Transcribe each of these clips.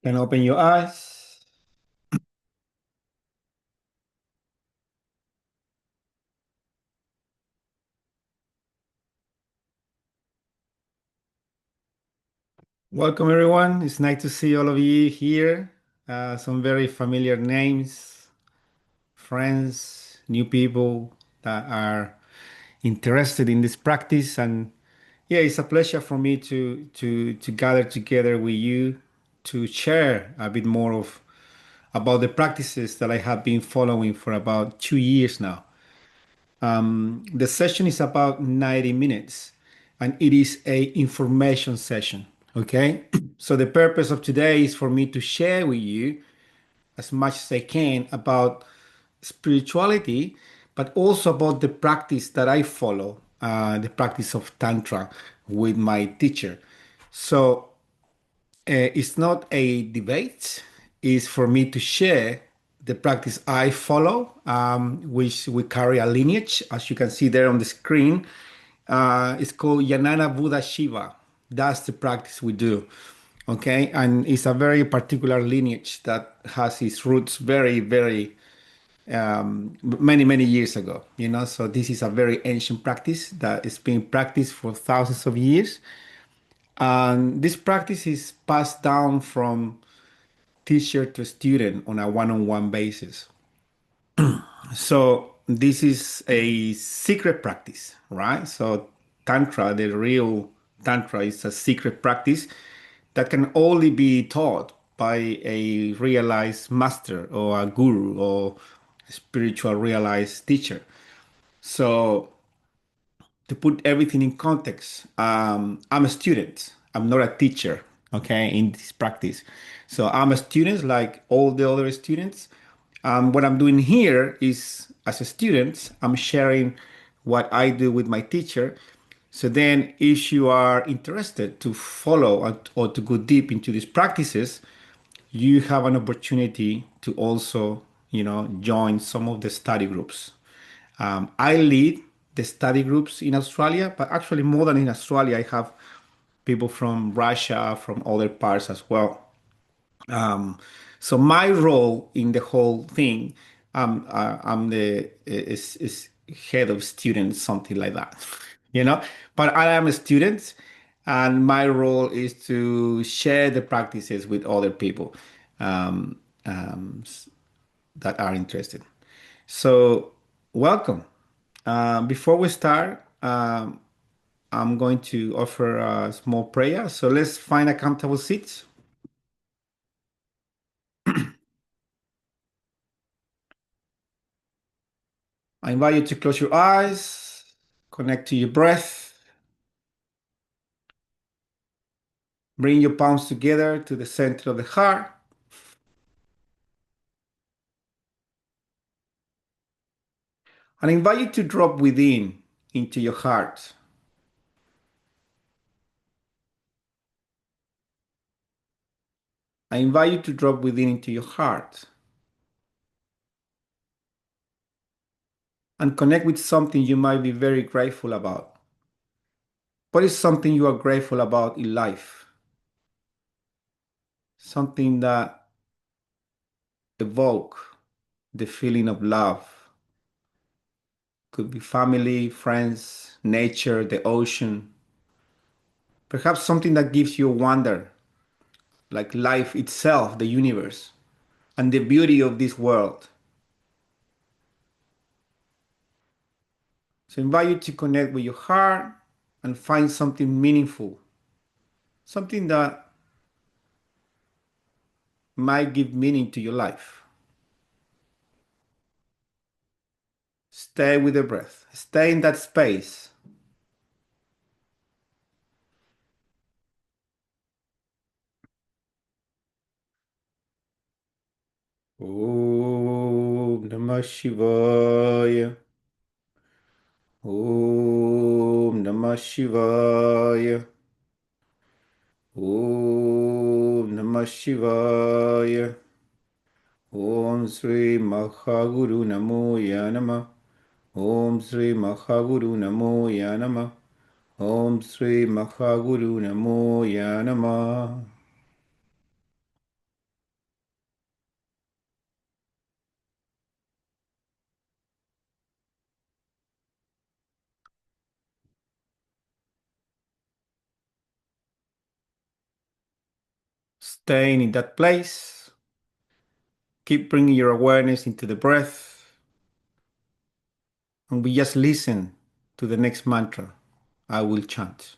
Can open your eyes. Welcome, everyone. It's nice to see all of you here. Some very familiar names, friends, new people that are interested in this practice. And yeah, it's a pleasure for me to gather together with you to share a bit more of about the practices that I have been following for about 2 years now. The session is about 90 minutes and it is a information session. Okay. So the purpose of today is for me to share with you as much as I can about spirituality, but also about the practice that I follow, the practice of Tantra with my teacher. So it's not a debate. It's for me to share the practice I follow, which we carry a lineage, as you can see there on the screen. It's called Jnana Buddha Shiva. That's the practice we do. Okay, and it's a very particular lineage that has its roots very, very many, many years ago. So this is a very ancient practice that is being practiced for thousands of years. And this practice is passed down from teacher to student on a one-on-one basis. So this is a secret practice, right? So Tantra, the real Tantra, is a secret practice that can only be taught by a realized master or a guru or a spiritual realized teacher. So to put everything in context, I'm a student. I'm not a teacher, okay, in this practice. So I'm a student like all the other students. What I'm doing here is, as a student, I'm sharing what I do with my teacher. So then, if you are interested to follow or to go deep into these practices, you have an opportunity to also, join some of the study groups. I lead the study groups in Australia, but actually more than in Australia, I have people from Russia, from other parts as well. So my role in the whole thing, I'm the is head of students, something like that, you know. But I am a student, and my role is to share the practices with other people um, um, that are interested. So welcome. Before we start, I'm going to offer a small prayer. So let's find a comfortable seat. I invite you to close your eyes, connect to your breath, bring your palms together to the center of the heart. And I invite you to drop within into your heart. I invite you to drop within into your heart and connect with something you might be very grateful about. What is something you are grateful about in life? Something that evoke the feeling of love. Could be family, friends, nature, the ocean. Perhaps something that gives you wonder, like life itself, the universe, and the beauty of this world. So I invite you to connect with your heart and find something meaningful, something that might give meaning to your life. Stay with the breath. Stay in that space. Om Namah Shivaya. Om Namah Shivaya. Om Namah Shivaya. Om Sri Mahaguru Namo Yanama. Om Sri Mahaguru Namo Yanama. Om Sri Mahaguru Namo Yanama. staying in that place. Keep bringing your awareness into the breath, and we just listen to the next mantra I will chant.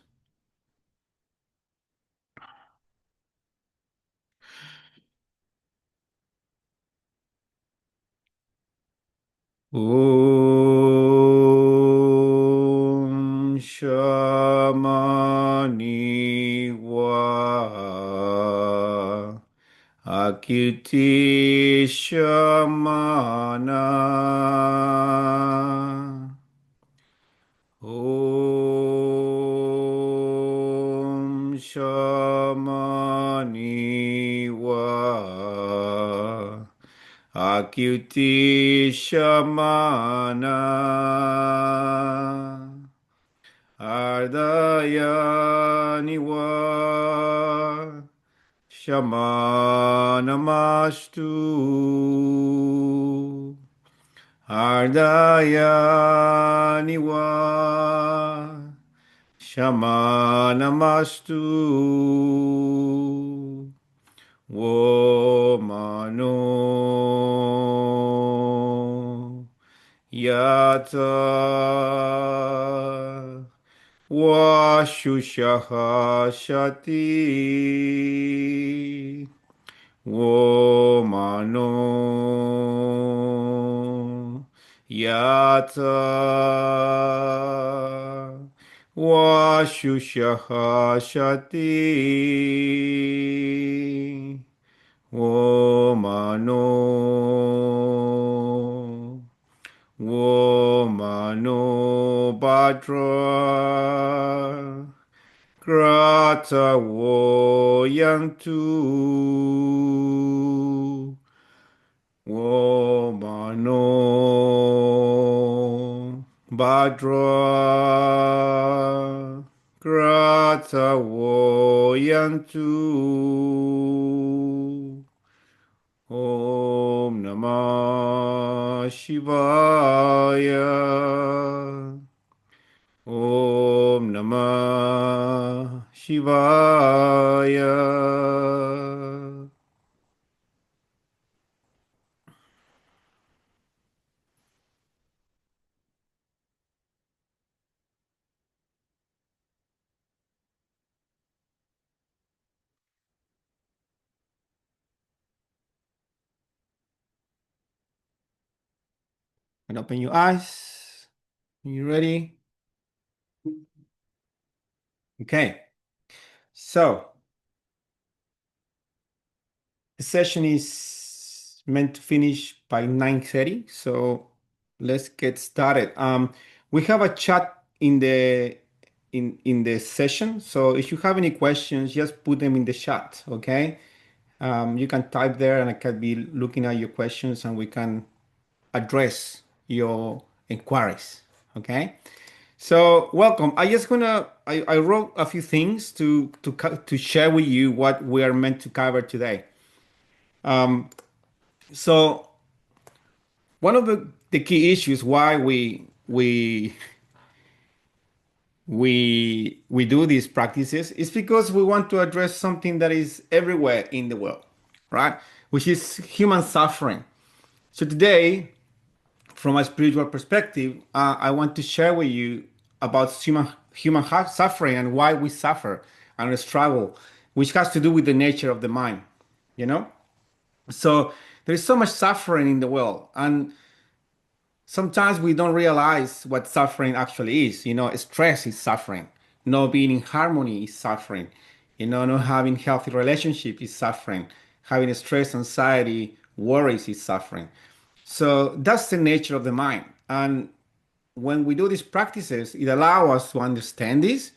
Om Shamani Wa Akiti Shamana. Om Shamani Wa Akyuti Shamana Ardaya Niwa Shamanamastu Ardaya Niwa Shamanamastu Womano Yata Washushaha Shati Womano Yata Washushaha Shati Womano Womano Bhadra Grata Woyantu Womano Bhadra Grata Woyantu Om Namah Shivaya. Om Namah Shivaya. And open your eyes. Are you ready? Okay. So the session is meant to finish by 9:30. So let's get started. We have a chat in the session. So if you have any questions, just put them in the chat. Okay. You can type there, and I can be looking at your questions, and we can address your inquiries. Okay. So welcome. I wrote a few things to share with you what we are meant to cover today. So one of the key issues why we do these practices is because we want to address something that is everywhere in the world, right? Which is human suffering. So today, from a spiritual perspective, I want to share with you about human suffering and why we suffer and struggle, which has to do with the nature of the mind, you know? So there is so much suffering in the world, and sometimes we don't realize what suffering actually is. Stress is suffering. Not being in harmony is suffering. Not having healthy relationship is suffering. Having stress, anxiety, worries is suffering. So that's the nature of the mind. And when we do these practices, it allows us to understand this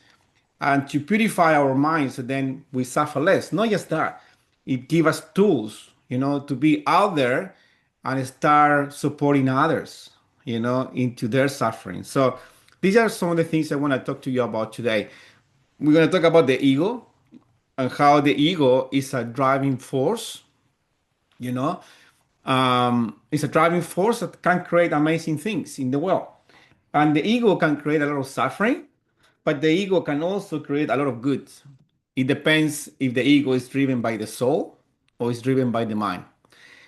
and to purify our minds so then we suffer less. Not just that, it gives us tools, to be out there and start supporting others, into their suffering. So these are some of the things I want to talk to you about today. We're going to talk about the ego and how the ego is a driving force, you know. It's a driving force that can create amazing things in the world. And the ego can create a lot of suffering, but the ego can also create a lot of good. It depends if the ego is driven by the soul or is driven by the mind.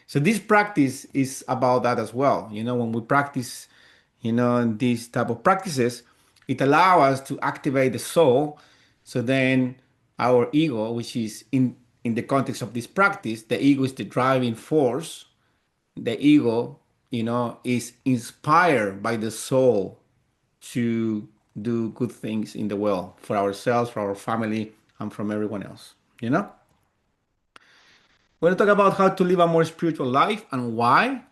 So this practice is about that as well. When we practice, these type of practices, it allows us to activate the soul. So then our ego, which is in the context of this practice, the ego is the driving force. The ego, is inspired by the soul to do good things in the world for ourselves, for our family, and from everyone else. You know? We're going to talk about how to live a more spiritual life and why.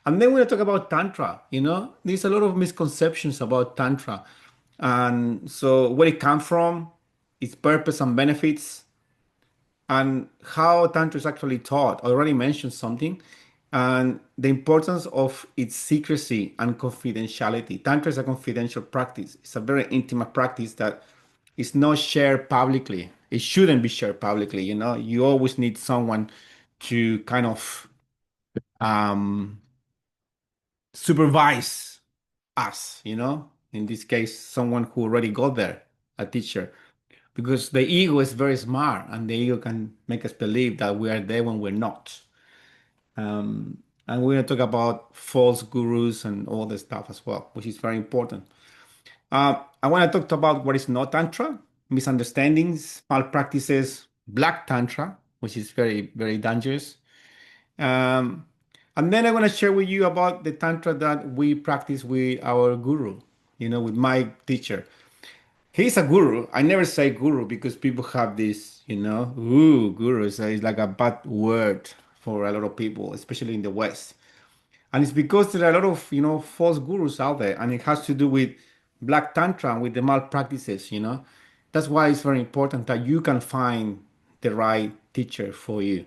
And then we're going to talk about Tantra. There's a lot of misconceptions about Tantra. And so where it comes from, its purpose and benefits, and how Tantra is actually taught. I already mentioned something, and the importance of its secrecy and confidentiality. Tantra is a confidential practice. It's a very intimate practice that is not shared publicly. It shouldn't be shared publicly. You always need someone to kind of um, supervise us. In this case, someone who already got there, a teacher, because the ego is very smart and the ego can make us believe that we are there when we're not. And we're going to talk about false gurus and all this stuff as well, which is very important. I want to talk about what is not Tantra, misunderstandings, malpractices, black Tantra, which is very, very dangerous. Um, and then I'm going to share with you about the Tantra that we practice with our guru, with my teacher. He's a guru. I never say guru because people have this, ooh, guru is like a bad word for a lot of people, especially in the West. And it's because there are a lot of, false gurus out there, and it has to do with black tantra and with the malpractices. That's why it's very important that you can find the right teacher for you.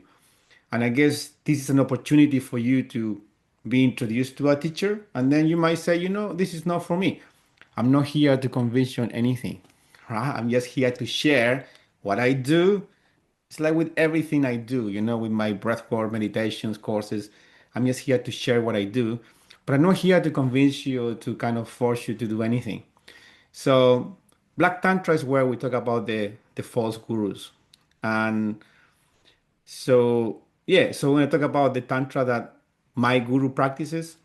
And I guess this is an opportunity for you to be introduced to a teacher. And then you might say, this is not for me. I'm not here to convince you on anything, right? I'm just here to share what I do. It's like with everything I do, with my breathwork meditations courses. I'm just here to share what I do. But I'm not here to convince you to kind of force you to do anything. So Black Tantra is where we talk about the false gurus. And so, yeah, so when I talk about the Tantra that my guru practices,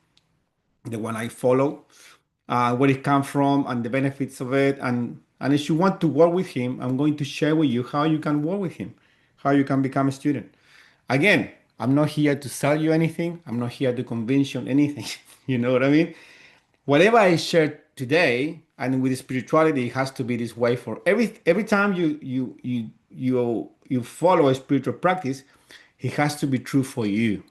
the one I follow, where it comes from, and the benefits of it, and if you want to work with him, I'm going to share with you how you can work with him, how you can become a student. Again, I'm not here to sell you anything. I'm not here to convince you on anything. You know what I mean? Whatever I share today, and with spirituality, it has to be this way for every time you follow a spiritual practice, it has to be true for you.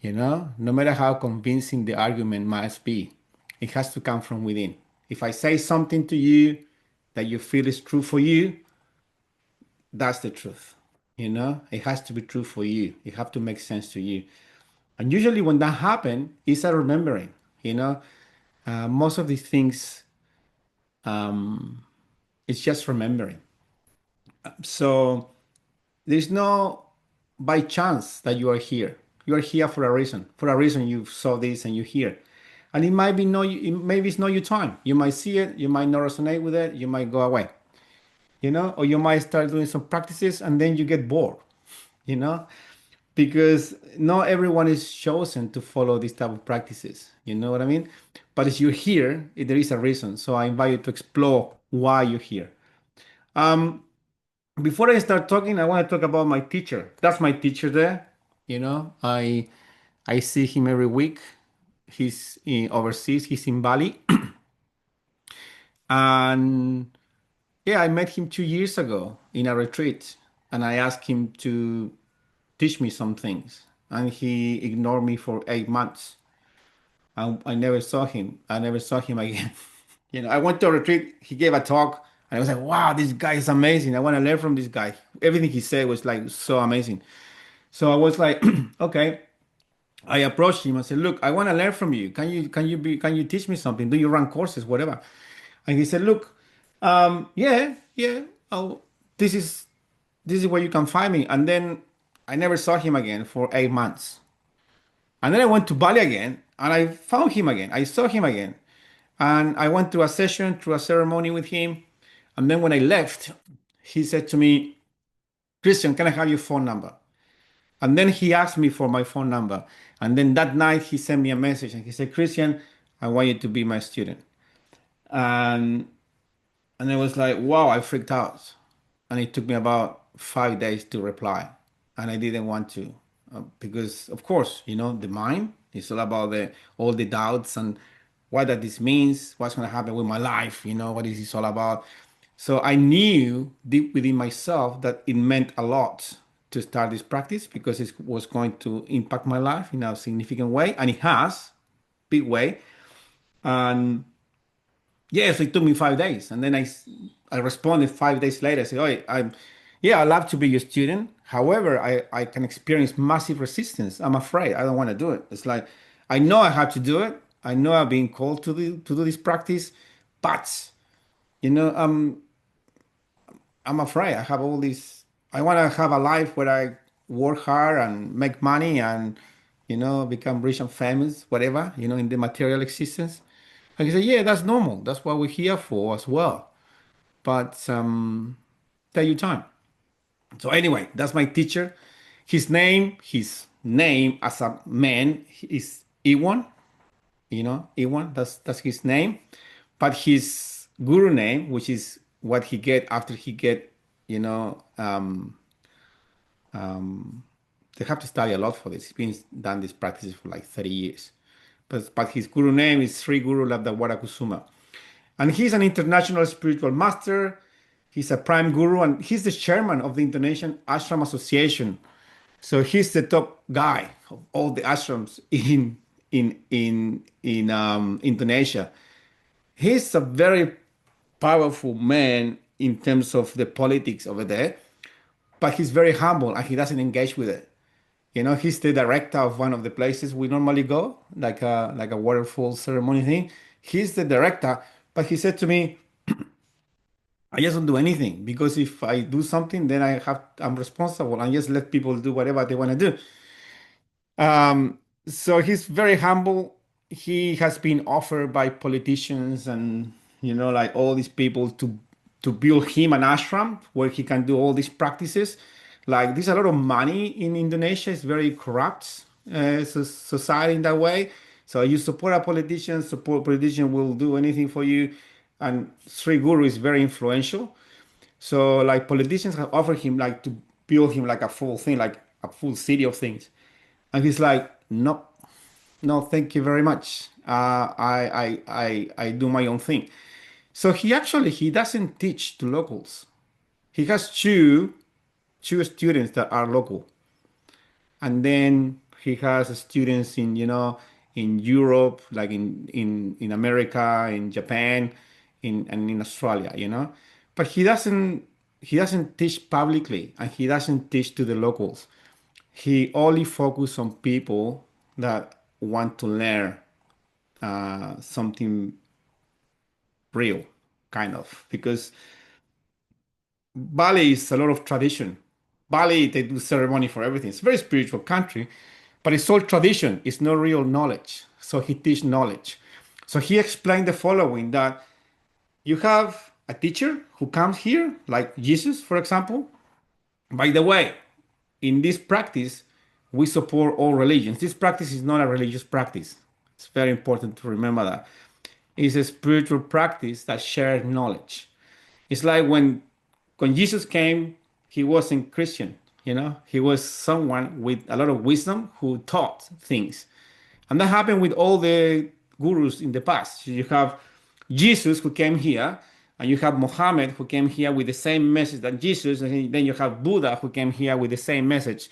No matter how convincing the argument must be, it has to come from within. If I say something to you that you feel is true for you, that's the truth. It has to be true for you. It have to make sense to you. And usually when that happens, it's a remembering. Most of these things, it's just remembering. So there's no by chance that you are here. You are here for a reason. For a reason you saw this and you're here. And it might be no, maybe it's not your time. You might see it, you might not resonate with it, you might go away, or you might start doing some practices and then you get bored, you know, because not everyone is chosen to follow these type of practices. You know what I mean? But if you're here, there is a reason. So I invite you to explore why you're here. Um, Before I start talking, I want to talk about my teacher. That's my teacher there. I see him every week. He's overseas. He's in Bali, and yeah, I met him 2 years ago in a retreat, and I asked him to teach me some things, and he ignored me for 8 months. I never saw him. I never saw him again. I went to a retreat. He gave a talk, and I was like, "Wow, this guy is amazing. I want to learn from this guy." Everything he said was like so amazing. So I was like, "Okay." I approached him. I said, "Look, I want to learn from you. Can you teach me something? Do you run courses, whatever?" And he said, "Look, yeah, yeah. Oh, this is this is where you can find me." And then I never saw him again for 8 months. And then I went to Bali again, and I found him again. I saw him again, and I went through a session, through a ceremony with him. And then when I left, he said to me, Christian, can I have your phone number? And then he asked me for my phone number. And then that night he sent me a message and he said, Christian, I want you to be my student. And and it was like, wow, I freaked out. And it took me about 5 days to reply. And I didn't want to, because of course, the mind is all about all the doubts and what that this means, what's going to happen with my life, what is this all about. So I knew deep within myself that it meant a lot to start this practice because it was going to impact my life in a significant way, and it has, big way. And yes, it took me 5 days, and then I responded 5 days later. I said, "Oh, yeah, I love to be your student. However, I can experience massive resistance. I'm afraid. I don't want to do it. It's like I know I have to do it. I know I've been called to do this practice, but you know, I'm I'm afraid. I have all these. I want to have a life where I work hard and make money and become rich and famous, whatever, in the material existence." Like I said, yeah, that's normal. That's what we're here for as well. But take your time. So anyway, that's my teacher. His name as a man is Iwan. Iwan. That's his name. But his guru name, which is what he get after he get, you know, they have to study a lot for this. He's been done these practices for like 30 years. But his guru name is Sri Guru Labdawara Kusuma. And he's an international spiritual master. He's a prime guru, and he's the chairman of the Indonesian Ashram Association. So he's the top guy of all the ashrams in Indonesia. He's a very powerful man in terms of the politics over there, but he's very humble and he doesn't engage with it. He's the director of one of the places we normally go, like a waterfall ceremony thing. He's the director, but he said to me, I just don't do anything because if I do something, then I'm responsible and just let people do whatever they want to do. So he's very humble. He has been offered by politicians and like all these people to build him an ashram where he can do all these practices. Like there's a lot of money in Indonesia. It's very corrupt society in that way. So you support a politician, support politician will do anything for you. And Sri Guru is very influential. So like politicians have offered him like to build him like a full thing, like a full city of things. And he's like, no, no, thank you very much. I do my own thing. So he doesn't teach to locals. He has two students that are local, and then he has students in Europe, like in America, in Japan, and in Australia. But he doesn't teach publicly, and he doesn't teach to the locals. He only focus on people that want to learn something real, kind of, because Bali is a lot of tradition. Bali, they do ceremony for everything. It's a very spiritual country, but it's all tradition. It's no real knowledge. So he teach knowledge. So he explained the following, that you have a teacher who comes here, like Jesus, for example. By the way, in this practice, we support all religions. This practice is not a religious practice. It's very important to remember that. It's a spiritual practice that shares knowledge. It's like when Jesus came, he wasn't Christian, he was someone with a lot of wisdom who taught things. And that happened with all the gurus in the past. So you have Jesus who came here, and you have Muhammad who came here with the same message that Jesus, and then you have Buddha who came here with the same message.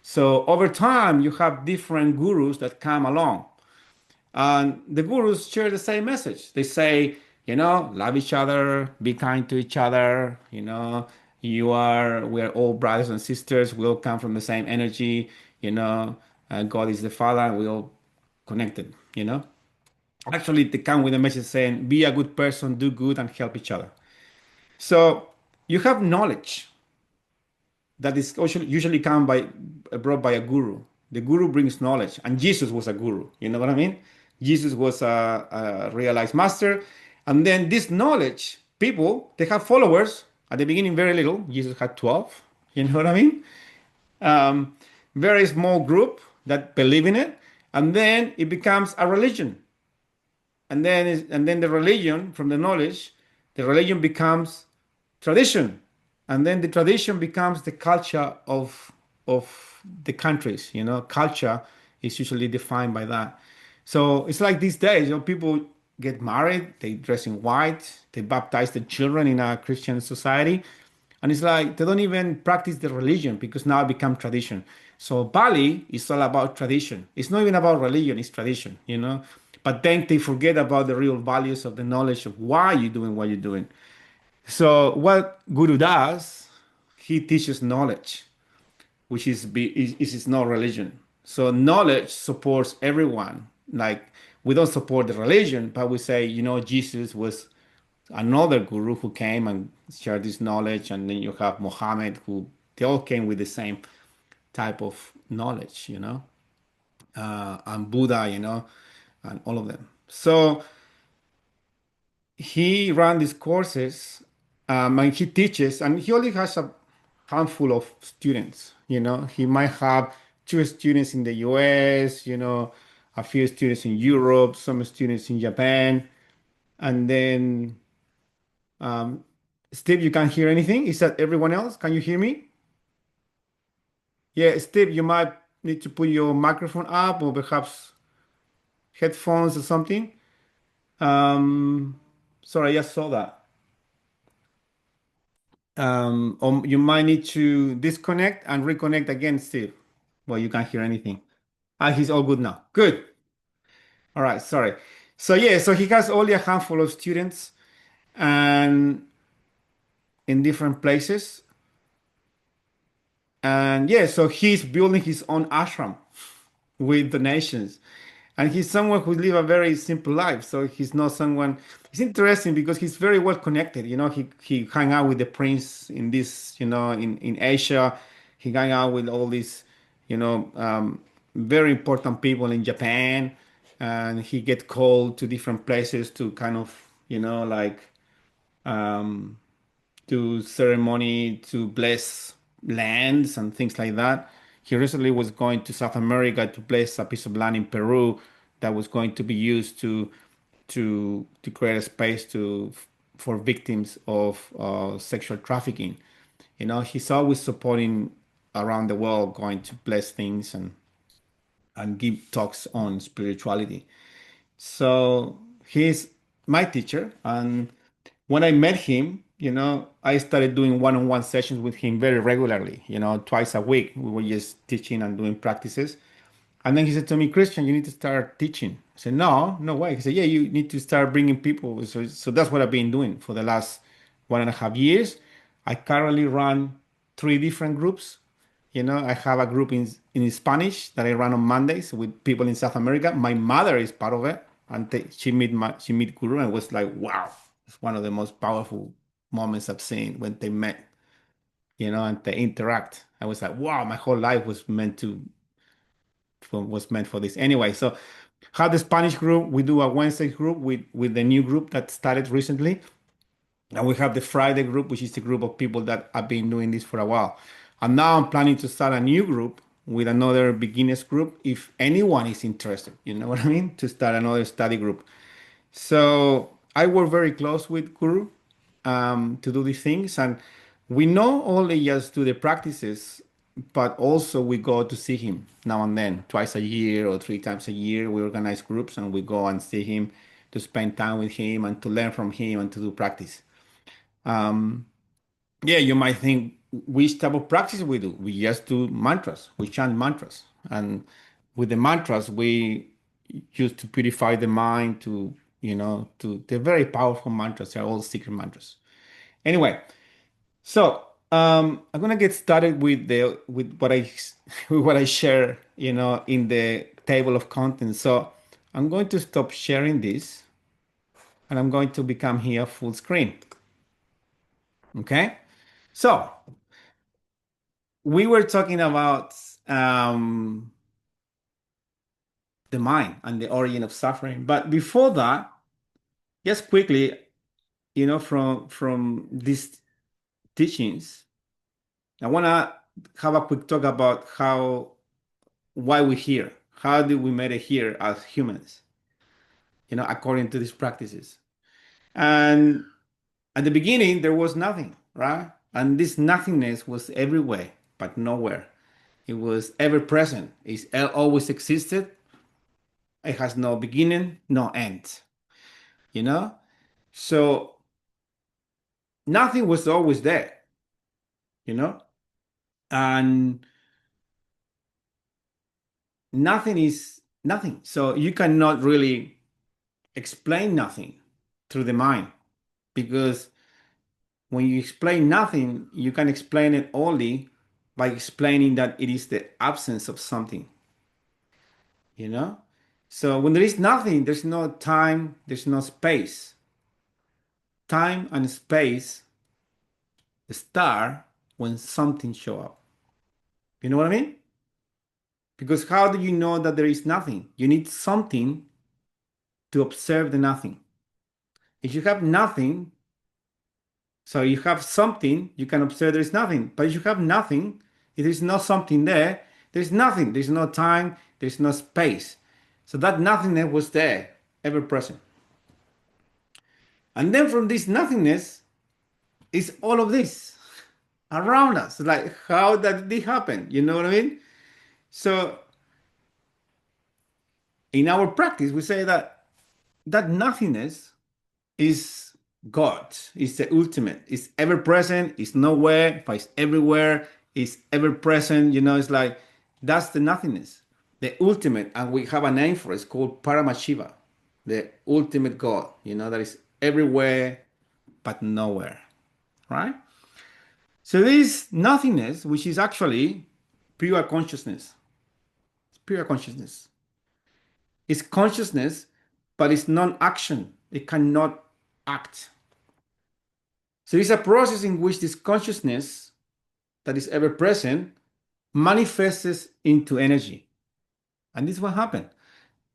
So over time, you have different gurus that come along. And the gurus share the same message. They say, love each other, be kind to each other, we're all brothers and sisters, we all come from the same energy, God is the Father, and we all connected. Actually, they come with a message saying, be a good person, do good, and help each other. So you have knowledge that is usually brought by a guru. The guru brings knowledge, and Jesus was a guru. You know what I mean? Jesus was a realized master, and then this knowledge, people they have followers. At the beginning, very little. Jesus had 12. You know what I mean? Um, Very small group that believe in it, and then it becomes a religion. And then the religion, from the knowledge, the religion becomes tradition, and then the tradition becomes the culture of the countries. Culture is usually defined by that. So it's like these days, people get married, they dress in white, they baptize the children in a Christian society, and it's like they don't even practice the religion because now it become tradition. So Bali is all about tradition. It's not even about religion, it's tradition. But then they forget about the real values of the knowledge of why you're doing what you're doing. So what Guru does, he teaches knowledge, which is not religion. So knowledge supports everyone. Like we don't support the religion, but we say, Jesus was another guru who came and shared this knowledge, and then you have Muhammad, who they all came with the same type of knowledge, and Buddha, and all of them. So he ran these courses, and he teaches, and he only has a handful of students. He might have two students in the US, a few students in Europe, some students in Japan, and then Steve, you can't hear anything? Is that everyone else? Can you hear me? Yeah, Steve, you might need to put your microphone up or perhaps headphones or something. Um, Sorry, I just saw that. Or you might need to disconnect and reconnect again, Steve. Well, you can't hear anything. Ah, he's all good now. Good. All right, sorry. So yeah, so he has only a handful of students and in different places. And yeah, so he's building his own ashram with donations. And he's someone who live a very simple life. So he's not someone. It's interesting because he's very well connected. He hang out with the prince in this, in Asia. He hang out with all these, very important people in Japan, and he get called to different places to kind of, like um, do ceremony to bless lands and things like that. He recently was going to South America to bless a piece of land in Peru that was going to be used to create a space for victims of sexual trafficking. He's always supporting around the world, going to bless things and give talks on spirituality. So he's my teacher. And when I met him, I started doing one-on-one sessions with him very regularly, twice a week. We were just teaching and doing practices. And then he said to me, Christian, you need to start teaching. I said, no, no way. He said, yeah, you need to start bringing people. So that's what I've been doing for the last 1.5 years. I currently run three different groups. I have a group in Spanish that I run on Mondays with people in South America. My mother is part of it, and she meet Guru, and it was like, wow, it's one of the most powerful moments I've seen when they met, and they interact. I was like, wow, my whole life was meant for this. Anyway, so have the Spanish group. We do a Wednesday group with the new group that started recently. And we have the Friday group, which is the group of people that have been doing this for a while. And now I'm planning to start a new group with another beginners group if anyone is interested. You know what I mean? To start another study group. So I work very close with Guru to do these things. And we not only just do the practices, but also we go to see him now and then, twice a year or 3 times a year. We organize groups and we go and see him to spend time with him and to learn from him and to do practice. Yeah, you might think which type of practice we do. We just do mantras. We chant mantras, and with the mantras, we use to purify the mind. They're very powerful mantras. They're all secret mantras. Anyway, so I'm gonna get started with what I with what I share, in the table of contents. So I'm going to stop sharing this, and I'm going to become here full screen. Okay, so we were talking about the mind and the origin of suffering. But before that, just quickly, from this teachings, I want to have a quick talk about why we're here. How did we made it here as humans, according to these practices. And at the beginning, there was nothing, right? And this nothingness was everywhere, but nowhere. It was ever present. It always existed. It has no beginning, no end, you know? So nothing was always there, you know? And nothing is nothing. So you cannot really explain nothing through the mind because when you explain nothing, you can explain it only by explaining that it is the absence of something, you know? So when there is nothing, there's no time, there's no space. Time and space start when something show up. You know what I mean? Because how do you know that there is nothing? You need something to observe the nothing. If you have nothing, so you have something, you can observe there is nothing. But if you have nothing, if there's not something there, there's nothing. There's no time, there's no space. So that nothingness was there, ever present. And then from this nothingness is all of this around us. Like, how did this happen? You know what I mean? So in our practice, we say that nothingness is God, is the ultimate, it's ever present, it's nowhere, but it's everywhere, it's ever present. It's like that's the nothingness, the ultimate, and we have a name for it. It's called Paramashiva, the ultimate God, that is everywhere but nowhere, right? So this nothingness, which is actually pure consciousness, it's pure consciousness. It's consciousness, but it's non-action. It cannot act. So it's a process in which this consciousness that is ever present manifests into energy. And this is what happened.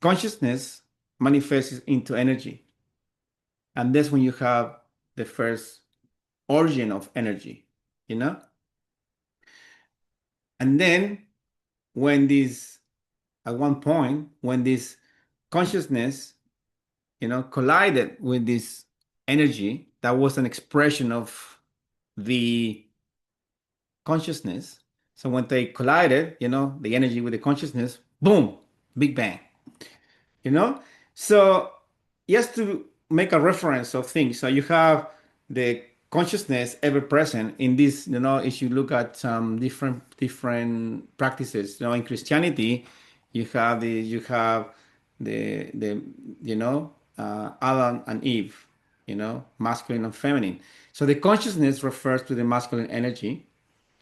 Consciousness manifests into energy. And that's when you have the first origin of energy, you know? And then when this, at one point, when this consciousness, collided with this energy that was an expression of the consciousness. So when they collided, the energy with the consciousness, boom, Big Bang, you know? So just to make a reference of things, so you have the consciousness ever present in this, if you look at some different practices, in Christianity, you have the Adam and Eve, masculine and feminine. So the consciousness refers to the masculine energy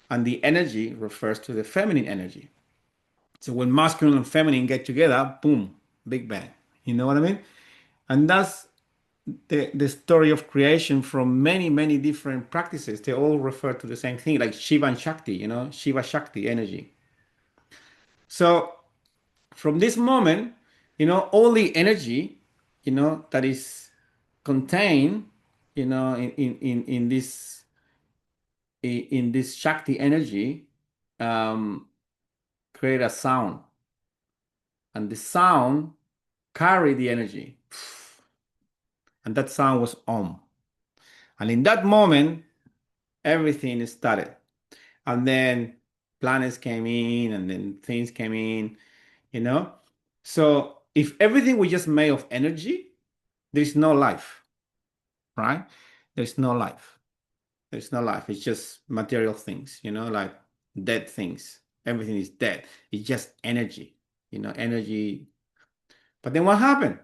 and the energy refers to the feminine energy. So when masculine and feminine get together, boom, Big Bang. You know what I mean? And that's the story of creation from many, many different practices. They all refer to the same thing, like Shiva and Shakti, Shiva Shakti energy. So from this moment, all the energy, that is contained, in this Shakti energy, um, create a sound, and the sound carry the energy, and that sound was Om. And in that moment, everything started, and then planets came in, and then things came in, you know. So if everything was just made of energy, there's no life, right? There's no life. There's no life. It's just material things, like dead things. Everything is dead. It's just energy, energy. But then what happened?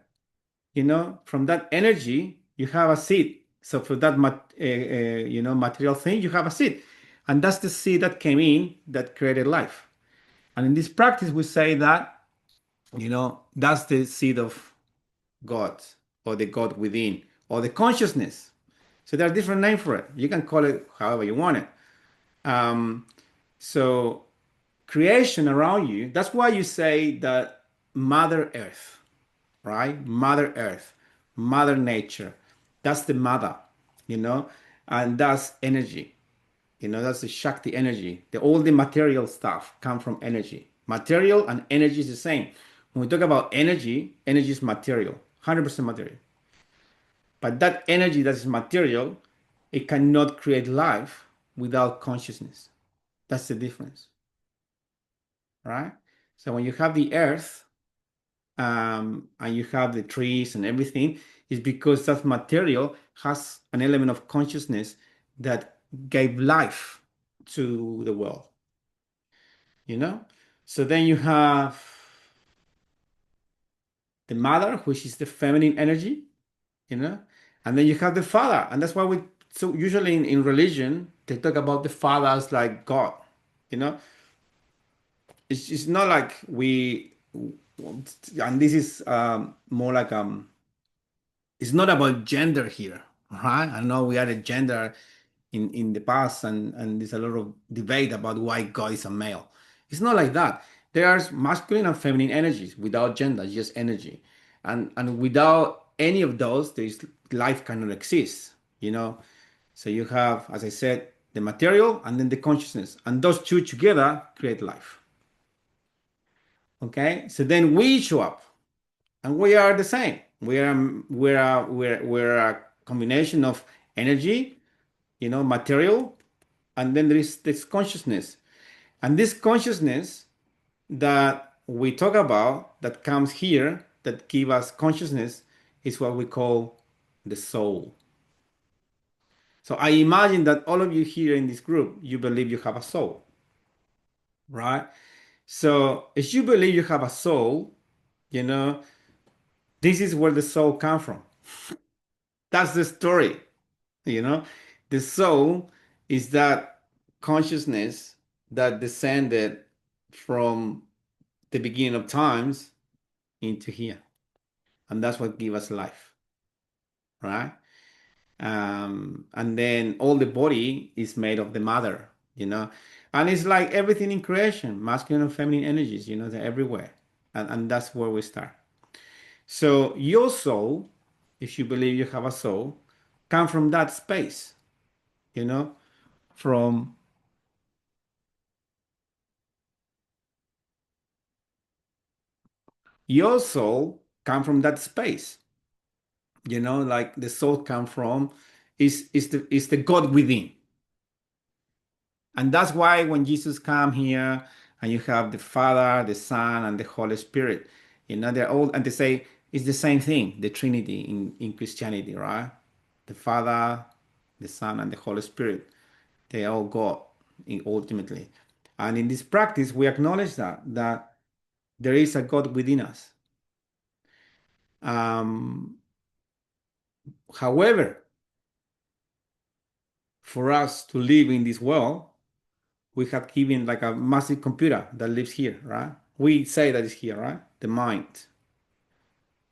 From that energy, you have a seed. So for that, material thing, you have a seed. And that's the seed that came in that created life. And in this practice, we say that, that's the seed of God or the God within or the consciousness. So there are different names for it. You can call it however you want it. Um, so creation around you, that's why you say that Mother Earth, right? Mother Earth, Mother Nature. That's the mother, and that's energy. That's the Shakti energy. All the material stuff come from energy. Material and energy is the same. When we talk about energy, energy is material, 100% material. But that energy that is material, it cannot create life without consciousness. That's the difference, right? So when you have the earth, and you have the trees and everything, is because that material has an element of consciousness that gave life to the world, you know? So then you have the mother, which is the feminine energy, you know? And then you have the father. And that's why so usually in religion, they talk about the father as like God, you know? It's not like and this is more like, it's not about gender here, right? I know we had a gender in the past, and there's a lot of debate about why God is a male. It's not like that. There are masculine and feminine energies without gender, just energy. And without any of those, there's life cannot exist, you know? So you have, as I said, the material and then the consciousness. And those two together create life. Okay? So then we show up and we are the same. We're a combination of energy, material, and then there is this consciousness. And this consciousness that we talk about, that comes here, that give us consciousness, is what we call the soul. So I imagine that all of you here in this group, you believe you have a soul, right? So if you believe you have a soul, you know, this is where the soul comes from. That's the story, you know. The soul is that consciousness that descended from the beginning of times into here. And that's what gives us life, right? And then all the body is made of the mother, you know. And it's like everything in creation, masculine and feminine energies, they're everywhere. And that's where we start. So your soul, if you believe you have a soul, come from that space, you know, from your soul come from that space, like the soul come from is the God within. And that's why when Jesus come here and you have the Father, the Son, and the Holy Spirit, they're all, and they say it's the same thing, the Trinity in Christianity, right? The Father, the Son, and the Holy Spirit, they all God ultimately. And in this practice, we acknowledge that there is a God within us. Um, However, for us to live in this world, we have given like a massive computer that lives here, right? We say that it's here, right? The mind,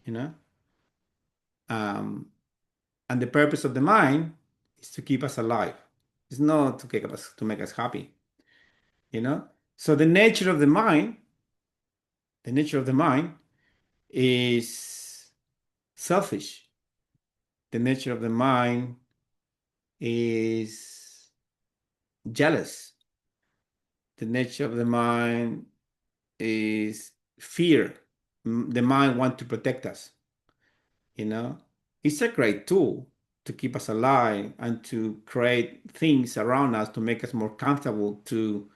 you know? Um, and the purpose of the mind is to keep us alive. It's not to make us happy, you know? So the nature of the mind is selfish. The nature of the mind is jealous. The nature of the mind is fear. The mind wants to protect us, you know. It's a great tool to keep us alive and to create things around us to make us more comfortable, to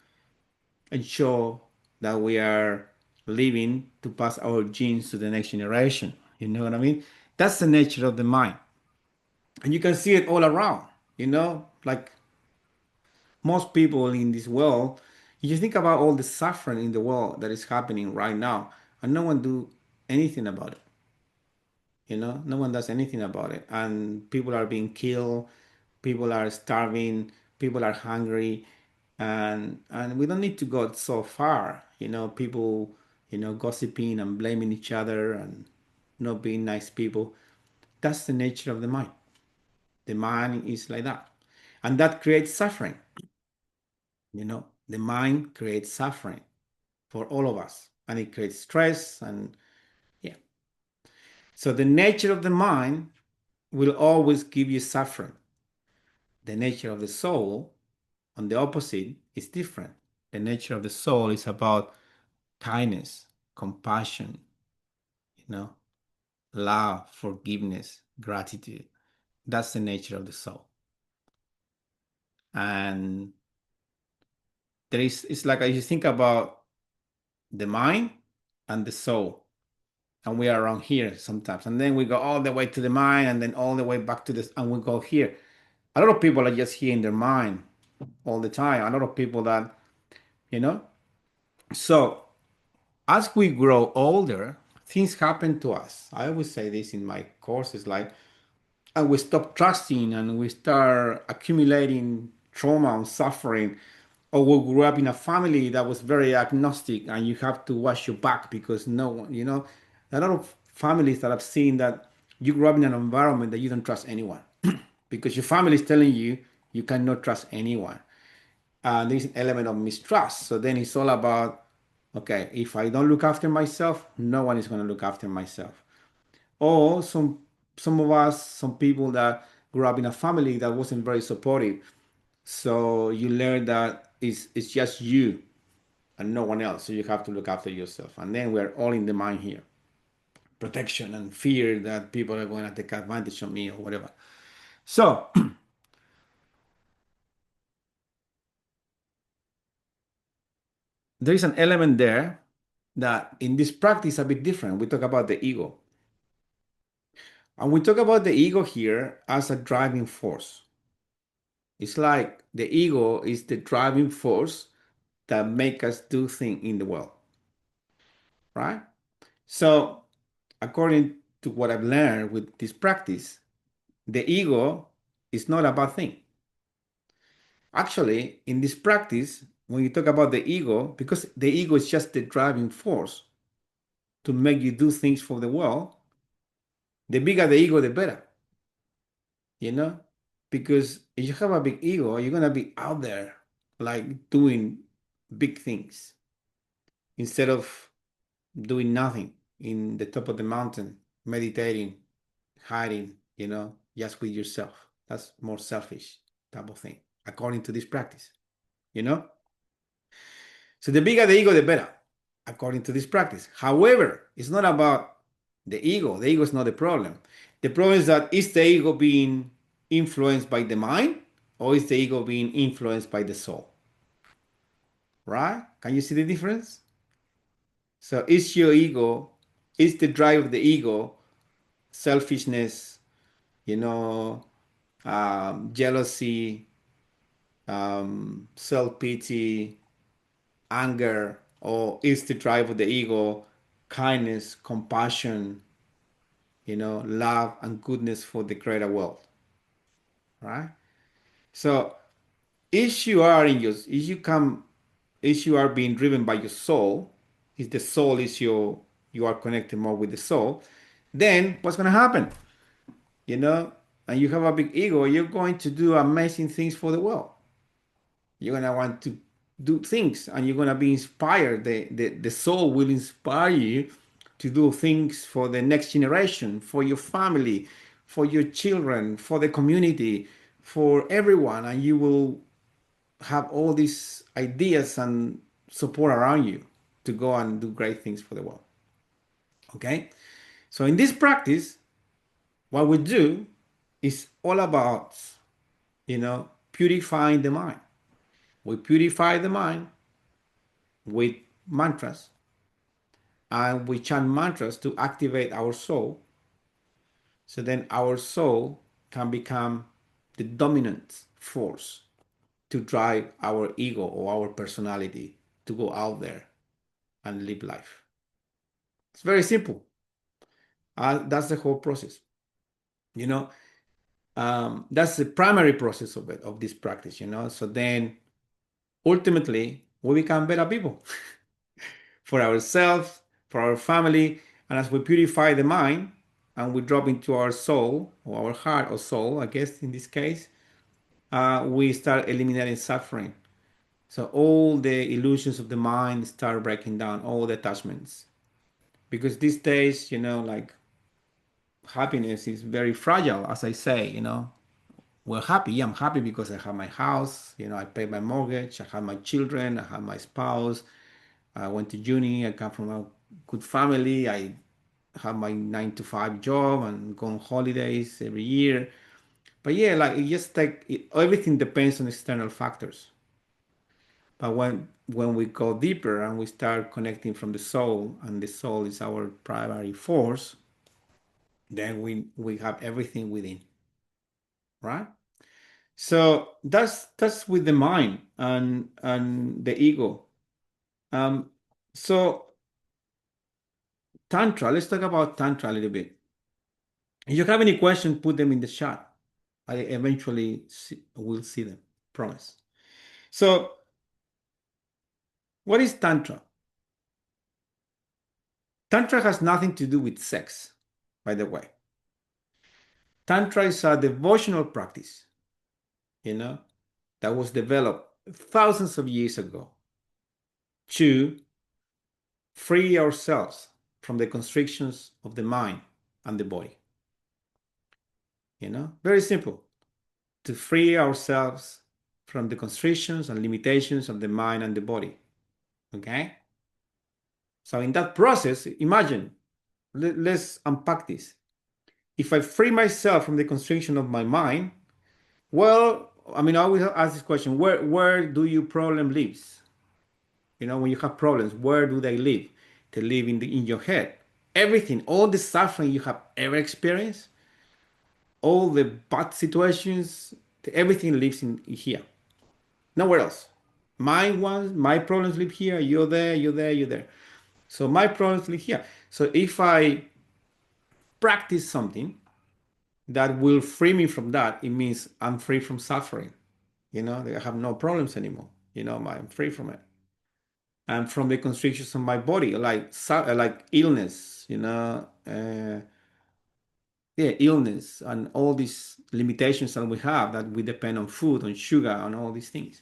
ensure that we are living to pass our genes to the next generation. You know what I mean? That's the nature of the mind. And you can see it all around, like most people in this world. You think about all the suffering in the world that is happening right now, and no one do anything about it. No one does anything about it, and people are being killed, people are starving, people are hungry, and we don't need to go so far. People, gossiping and blaming each other and not being nice people. That's the nature of the mind. The mind is like that, and that creates suffering. The mind creates suffering for all of us, and it creates stress. And yeah, so the nature of the mind will always give you suffering. The nature of the soul, on the opposite is different. The nature of the soul is about kindness, compassion, you know, love, forgiveness, gratitude. That's the nature of the soul. And it's like you think about the mind and the soul, and we are around here sometimes. And then we go all the way to the mind and then all the way back to this, and we go here. A lot of people are just here in their mind all the time. A lot of people that, you know. So as we grow older, things happen to us. I always say this in my courses, like, and we stop trusting and we start accumulating trauma and suffering, or we grew up in a family that was very agnostic and you have to watch your back because no one, a lot of families that I've seen that you grew up in an environment that you don't trust anyone because your family is telling you you cannot trust anyone. There's an element of mistrust. So then it's all about, okay, if I don't look after myself, no one is going to look after myself. Or some of us, some people that grew up in a family that wasn't very supportive. So you learn that it's just you and no one else. So you have to look after yourself. And then we're all in the mind here. Protection and fear that people are going to take advantage of me or whatever. So there is an element there that in this practice a bit different. We talk about the ego. And we talk about the ego here as a driving force. It's like the ego is the driving force that make us do things in the world, right? So according to what I've learned with this practice, the ego is not a bad thing. Actually, in this practice, when you talk about the ego, because the ego is just the driving force to make you do things for the world, the bigger the ego, the better, you know? Because if you have a big ego, you're gonna be out there like doing big things instead of doing nothing in the top of the mountain, meditating, hiding, just with yourself. That's more selfish type of thing, according to this practice, you know? So the bigger the ego, the better, according to this practice. However, it's not about the ego. The ego is not the problem. The problem is that is the ego being influenced by the mind or is the ego being influenced by the soul? Right? Can you see the difference? So is your ego, is the drive of the ego selfishness, you know, jealousy, self-pity, anger, or is the drive of the ego kindness, compassion, love and goodness for the greater world, right? So if you are being driven by your soul, if the soul is you are connected more with the soul, then what's going to happen? You know, and you have a big ego, you're going to do amazing things for the world. You're going to want to do things and you're going to be inspired. The soul will inspire you to do things for the next generation, for your family, for your children, for the community, for everyone. And you will have all these ideas and support around you to go and do great things for the world. Okay? So in this practice, what we do is all about, purifying the mind. We purify the mind with mantras and we chant mantras to activate our soul. So then our soul can become the dominant force to drive our ego or our personality to go out there and live life. It's very simple. That's the whole process. You know, that's the primary process of it, of this practice. So then ultimately we become better people for ourselves, for our family, and as we purify the mind and we drop into our soul or our heart or soul, I guess in this case, we start eliminating suffering. So all the illusions of the mind start breaking down, all the attachments. Because these days, like happiness is very fragile, as I say, we're happy. I'm happy because I have my house, I pay my mortgage, I have my children, I have my spouse, I went to uni, I come from a good family, I have my 9 to 5 job and go on holidays every year. But yeah, like it just everything depends on external factors. But when we go deeper and we start connecting from the soul, and the soul is our primary force, then we have everything within, right? So that's with the mind and the ego. Um, so Tantra, let's talk about Tantra a little bit. If you have any questions, put them in the chat. I eventually will see them. Promise. So, what is Tantra? Tantra has nothing to do with sex, by the way. Tantra is a devotional practice, you know, that was developed thousands of years ago to free ourselves from the constrictions of the mind and the body. Very simple. To free ourselves from the constrictions and limitations of the mind and the body. Okay? So, in that process, imagine, let's unpack this. If I free myself from the constriction of my mind, well, I mean, I always ask this question: where do your problem lives? When you have problems, where do they live? They live in your head. Everything, all the suffering you have ever experienced, all the bad situations, everything lives in here. Nowhere else. My problems live here. You're there. You're there. You're there. So my problems live here. So if I practice something that will free me from that, it means I'm free from suffering. I have no problems anymore. I'm free from it. And from the constrictions of my body, like illness, yeah, illness and all these limitations that we have, that we depend on food, on sugar, on all these things.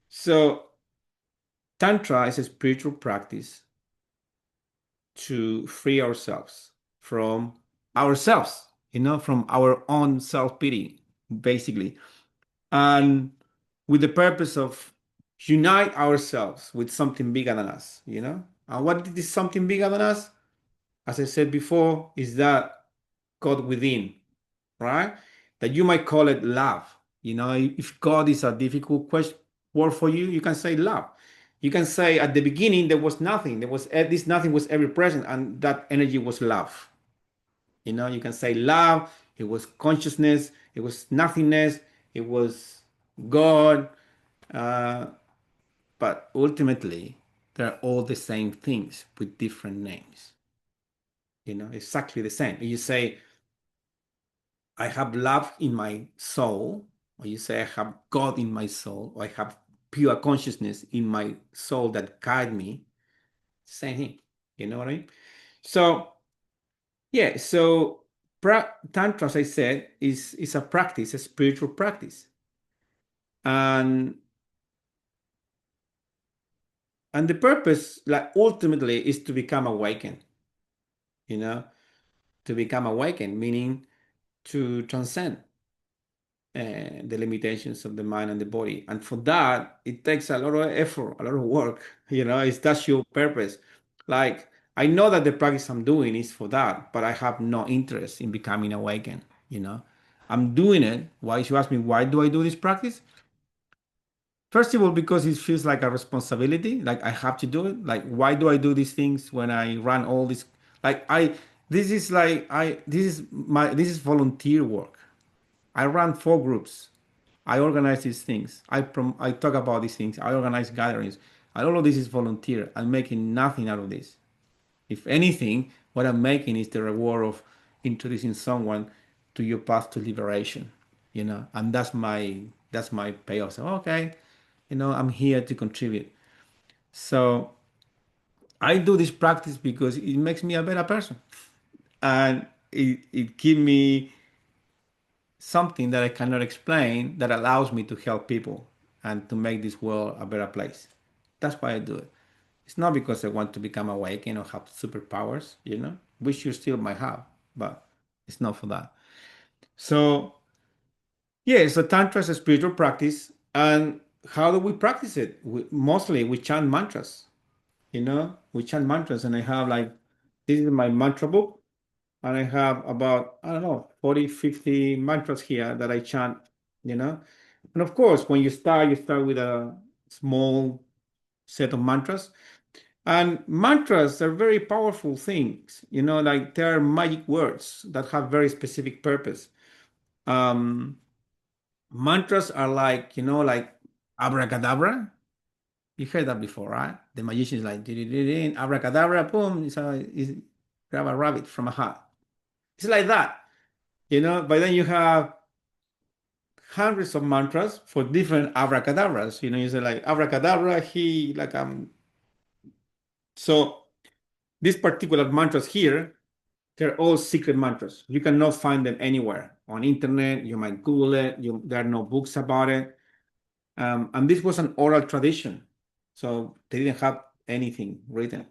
So Tantra is a spiritual practice to free ourselves from ourselves, from our own self-pity, basically, and with the purpose of unite ourselves with something bigger than us. And what is something bigger than us? As I said before, is that God within, right? That you might call it love. If God is a difficult word for you, you can say love. You can say at the beginning there was nothing. This nothing was ever present, and that energy was love. You can say love. It was consciousness. It was nothingness. It was God. Uh, but ultimately, they're all the same things with different names. Exactly the same. You say, I have love in my soul, or you say I have God in my soul, or I have pure consciousness in my soul that guide me. Same thing. You know what I mean? So yeah, so Tantra, as I said, is a practice, a spiritual practice. And the purpose, like ultimately, is to become awakened, you know, to become awakened, meaning to transcend the limitations of the mind and the body. And for that, it takes a lot of effort, a lot of work. That's your purpose. Like, I know that the practice I'm doing is for that, but I have no interest in becoming awakened. You know, I'm doing it. Why? You ask me, why do I do this practice? First of all, because it feels like a responsibility, like I have to do it. Like, why do I do these things when I run all this? Like, this is volunteer work. I run 4 groups. I organize these things. I talk about these things. I organize gatherings. And all of this is volunteer. I'm making nothing out of this. If anything, what I'm making is the reward of introducing someone to your path to liberation. And that's my payoff. So okay, I'm here to contribute. So I do this practice because it makes me a better person, and it gives me something that I cannot explain that allows me to help people and to make this world a better place. That's why I do it. It's not because I want to become awakened or have superpowers, which you still might have, but it's not for that. So Yeah, so Tantra is a spiritual practice. And how do we practice it? Mostly we chant mantras, we chant mantras. And I have like, this is my mantra book. And I have about, I don't know, 40, 50 mantras here that I chant, you know. And of course, when you start with a small set of mantras. And mantras are very powerful things, like they are magic words that have very specific purpose. Um, Mantras are like, like abracadabra. You heard that before, right? The magician is like, "Dee-dee-dee-dee, abracadabra, boom, grab a rabbit from a hat." It's like that, but then you have hundreds of mantras for different abracadabras. You say like abracadabra, he like so these particular mantras here, they're all secret mantras. You cannot find them anywhere on internet. You might Google it. There are no books about it. And this was an oral tradition, so they didn't have anything written.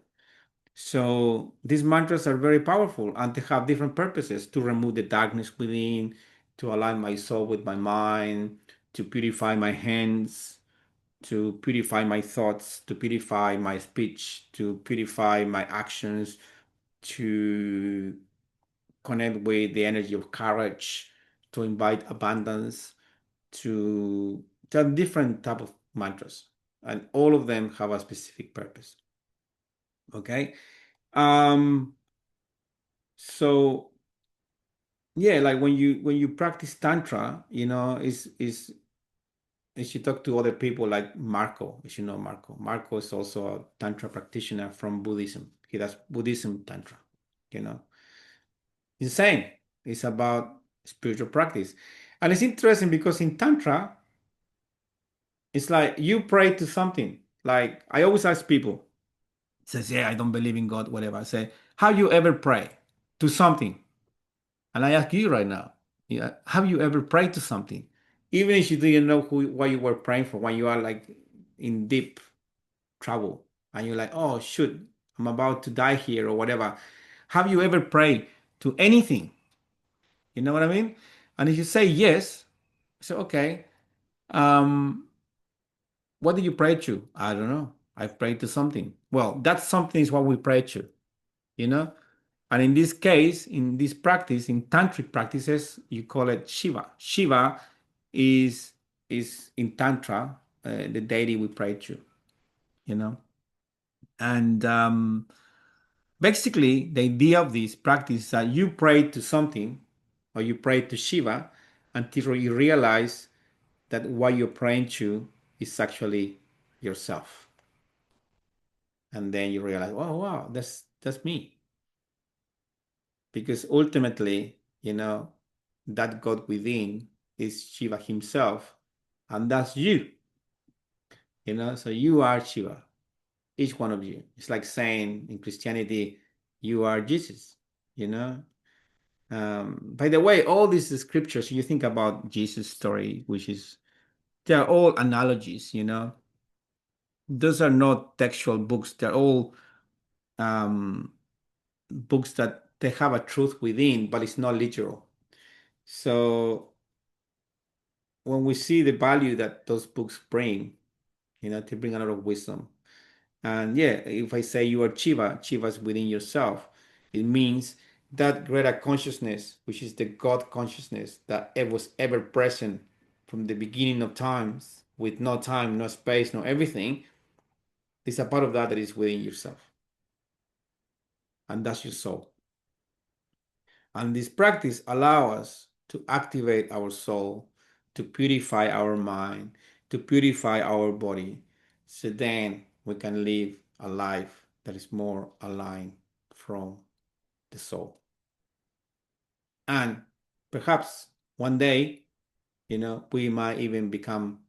So these mantras are very powerful and they have different purposes: to remove the darkness within, to align my soul with my mind, to purify my hands, to purify my thoughts, to purify my speech, to purify my actions, to connect with the energy of courage, to invite abundance, to there are different type of mantras, and all of them have a specific purpose. Okay. Um, so yeah, like when you practice Tantra, is you talk to other people like Marco, as you know Marco. Marco is also a Tantra practitioner from Buddhism. He does Buddhism Tantra, you know. It's the same. It's about spiritual practice. And it's interesting because in Tantra, it's like you pray to something. Like I always ask people, says, yeah, I don't believe in God, whatever. I say, have you ever prayed to something? And I ask you right now, yeah, have you ever prayed to something? Even if you didn't know what you were praying for, when you are like in deep trouble and you're like, oh, shoot, I'm about to die here or whatever. Have you ever prayed to anything? You know what I mean? And if you say yes, so okay, um, what did you pray to? I don't know. I prayed to something. Well, that something is what we pray to, you know? And in this case, in this practice, in tantric practices, you call it Shiva. Shiva is is in Tantra the deity we pray to, you know? And basically, the idea of this practice is that you pray to something or you pray to Shiva until you realize that what you're praying to is actually yourself. And then you realize, oh wow, that's me. Because ultimately, that God within is Shiva himself, and that's you. So you are Shiva, each one of you. It's like saying in Christianity, you are Jesus. You know. By the way, all these scriptures, you think about Jesus' story, which is they're all analogies. Those are not textual books. They're all um, books that they have a truth within, but it's not literal. So when we see the value that those books bring, they bring a lot of wisdom. And yeah, if I say you are Shiva, Shiva's within yourself, it means that greater consciousness, which is the God consciousness that was ever present from the beginning of times, with no time, no space, no everything, is a part of that is within yourself. And that's your soul. And this practice allows us to activate our soul, to purify our mind, to purify our body, so then we can live a life that is more aligned from the soul. And perhaps one day, we might even become,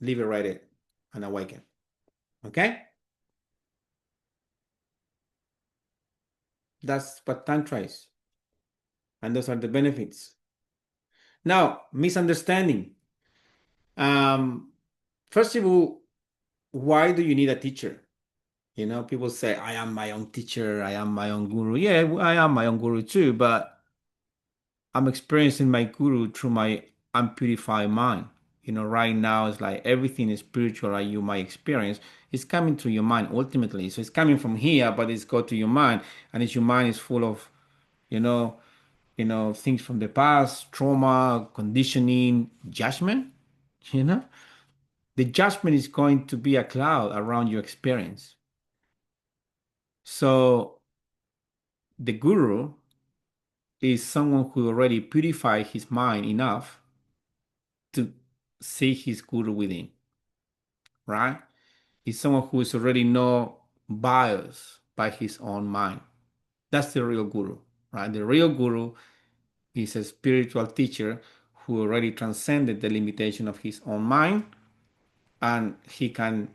liberated and awakened. Okay? That's what Tantra is. And those are the benefits. Now, misunderstanding. Um, First of all, why do you need a teacher? People say, I am my own teacher, I am my own guru. Yeah, I am my own guru too, but I'm experiencing my guru through my and purify mind. Right now it's like everything is spiritual that you might experience. It's coming through your mind ultimately. So it's coming from here, but it's got to your mind, and it's your mind is full of, you know, things from the past, trauma, conditioning, judgment. You know, the judgment is going to be a cloud around your experience. So the guru is someone who already purified his mind enough to see his guru within, right? Is someone who is already not biased by his own mind. That's the real guru, right? The real guru is a spiritual teacher who already transcended the limitation of his own mind, and he can,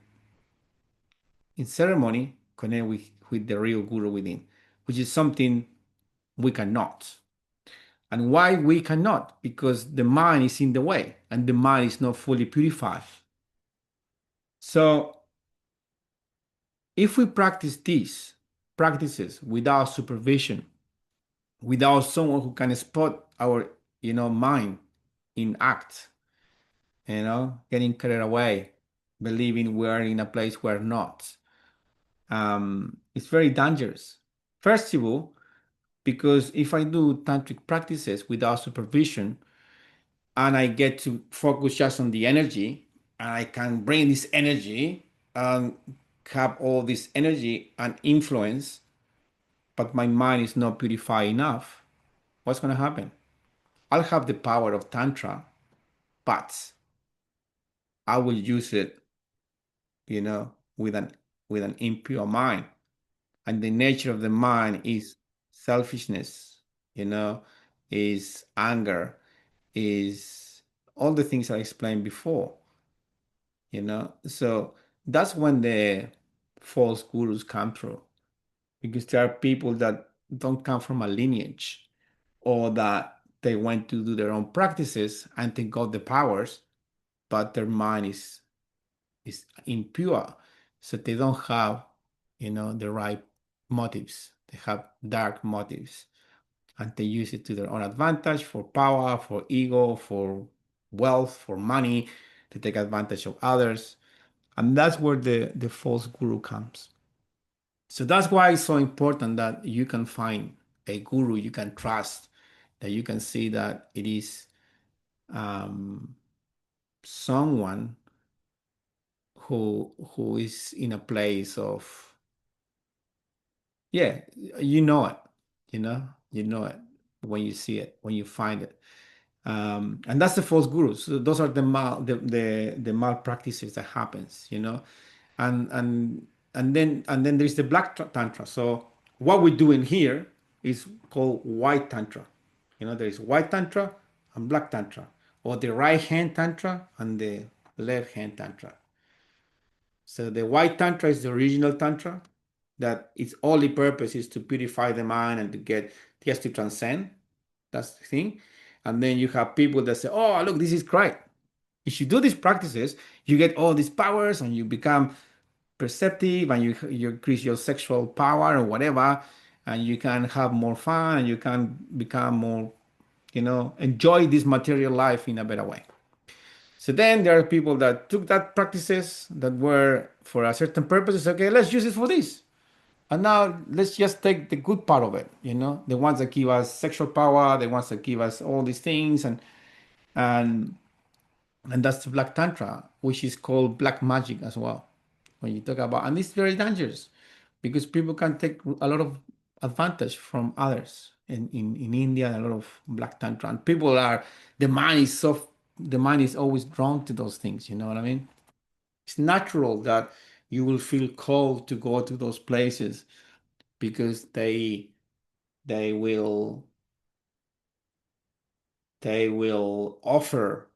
in ceremony, connect with the real guru within, which is something we cannot. And why we cannot? Because the mind is in the way and the mind is not fully purified. So if we practice these practices without supervision, without someone who can spot our, mind in act, getting carried away, believing we're in a place we're not, it's very dangerous. First of all, because if I do tantric practices without supervision and I get to focus just on the energy, and I can bring this energy and have all this energy and influence, but my mind is not purified enough, what's going to happen? I'll have the power of Tantra, but I will use it, with an impure mind. And the nature of the mind is selfishness, you know, is anger, is all the things I explained before, So that's when the false gurus come through, because there are people that don't come from a lineage, or that they went to do their own practices and they got the powers, but their mind is impure. So they don't have, the right motives. They have dark motives, and they use it to their own advantage, for power, for ego, for wealth, for money, to take advantage of others. And that's where the false guru comes. So that's why it's so important that you can find a guru you can trust, that you can see that it is, um, someone who is in a place of, yeah, you know it, you know it when you see it, when you find it. And that's the false gurus. So those are the malpractices that happens, and then there's the black tantra. So what we're doing here is called white tantra. There is white tantra and black tantra, or the right hand tantra and the left hand tantra. So the white tantra is the original tantra, that its only purpose is to purify the mind and to get just to transcend. That's the thing. And then you have people that say, "Oh, look, this is great. If you do these practices, you get all these powers and you become perceptive, and you increase your sexual power or whatever, and you can have more fun and you can become more, enjoy this material life in a better way." So then there are people that took that practices that were for a certain purposes. Okay, let's use it for this. And now let's just take the good part of it, the ones that give us sexual power, the ones that give us all these things, and and that's the black tantra, which is called black magic as well. When you talk about, and it's very dangerous, because people can take a lot of advantage from others in India, a lot of black tantra, and people are, the mind is always drawn to those things. You know what I mean? It's natural that you will feel called to go to those places, because they will they will offer,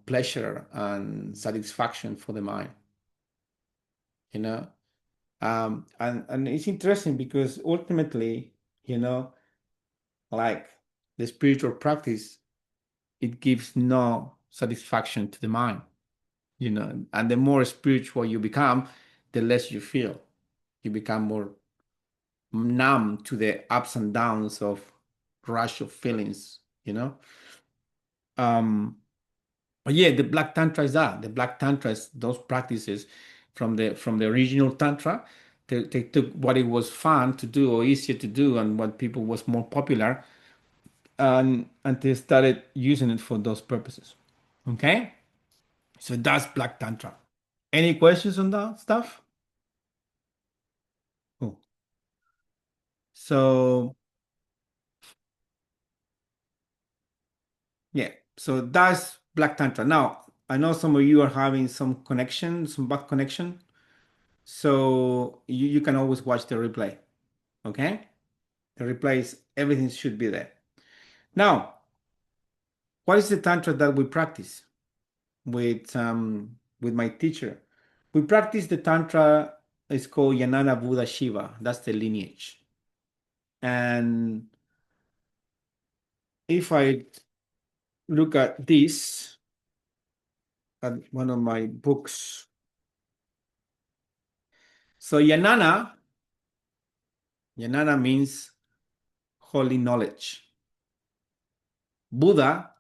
pleasure and satisfaction for the mind. You know, and it's interesting because ultimately, you know, like the spiritual practice, it gives no satisfaction to the mind. And the more spiritual you become, the less you feel. You become more numb to the ups and downs of rush of feelings. Um, but yeah, the Black Tantra is that. The Black Tantra is those practices from the original Tantra. They took what it was fun to do or easier to do and what people was more popular, and they started using it for those purposes. Okay? So that's Black Tantra. Any questions on that stuff? Oh. So yeah, so that's Black Tantra. Now, I know some of you are having some connection, some bad connection. So you can always watch the replay. Okay? The replays, everything should be there. Now, what is the Tantra that we practice with my teacher? We practice the Tantra, it's called Jnana Buddha Shiva. That's the lineage. And if I look at this, at one of my books, so Jnana means holy knowledge. Buddha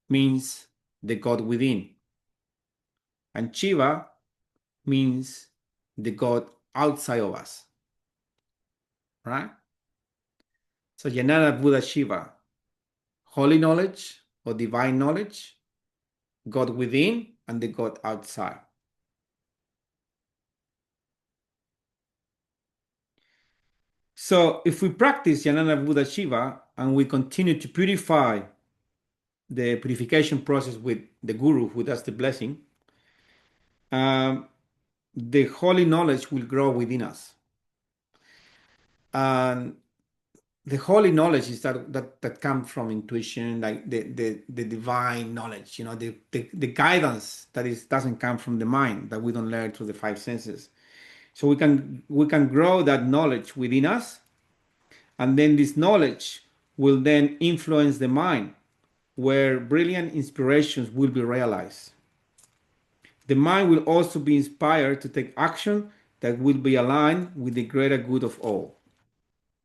means the God within. And Shiva means the God outside of us, right? So Jnana Buddha Shiva, holy knowledge or divine knowledge, God within and the God outside. So if we practice Jnana Buddha Shiva and we continue to purify the purification process with the Guru who does the blessing, um, the holy knowledge will grow within us. And the holy knowledge is that comes from intuition, like the divine knowledge, the guidance that is doesn't come from the mind, that we don't learn through the five senses. So we can grow that knowledge within us, and then this knowledge will then influence the mind, where brilliant inspirations will be realized. The mind will also be inspired to take action that will be aligned with the greater good of all.